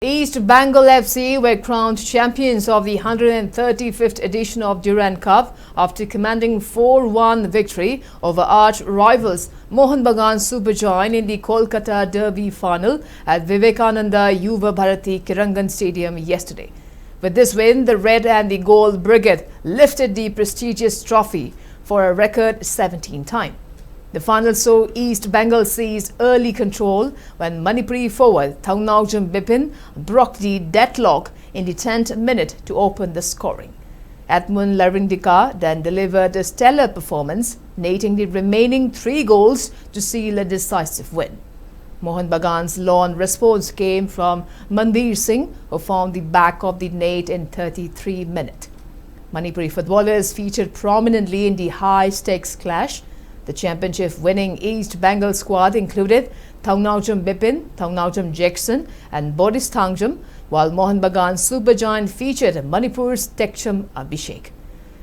East Bengal FC were crowned champions of the 135th edition of Durand Cup after commanding 4-1 victory over arch rivals Mohun Bagan Supergiant in the Kolkata Derby final at Vivekananda Yuva Bharati Kirangan Stadium yesterday. With this win, the Red and the Gold Brigade lifted the prestigious trophy for a record 17th time. The final saw East Bengal seize early control when Manipuri forward Thaungnaugjam Bipin broke the deadlock in the 10th minute to open the scoring. Edmund Larindika then delivered a stellar performance, netting the remaining 3 goals to seal a decisive win. Mohun Bagan's lone response came from Mandir Singh, who found the back of the net in 33 minutes. Manipuri footballers featured prominently in the high-stakes clash. The championship-winning East Bengal squad included Thaungnaugjam Bipin, Thaungnaugjam Jackson and Boris Thangjam, while Mohun Bagan Supergiant featured Manipur's Tekcham Abhishek.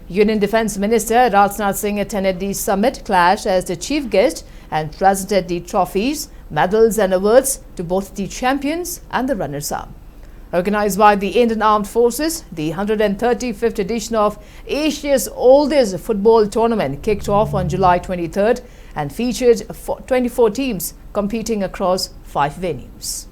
Union Defence Minister Rajnath Singh attended the summit clash as the chief guest and presented the trophies, medals and awards to both the champions and the runners-up. Organised by the Indian Armed Forces, the 135th edition of Asia's oldest football tournament kicked off on July 23rd and featured 24 teams competing across 5 venues.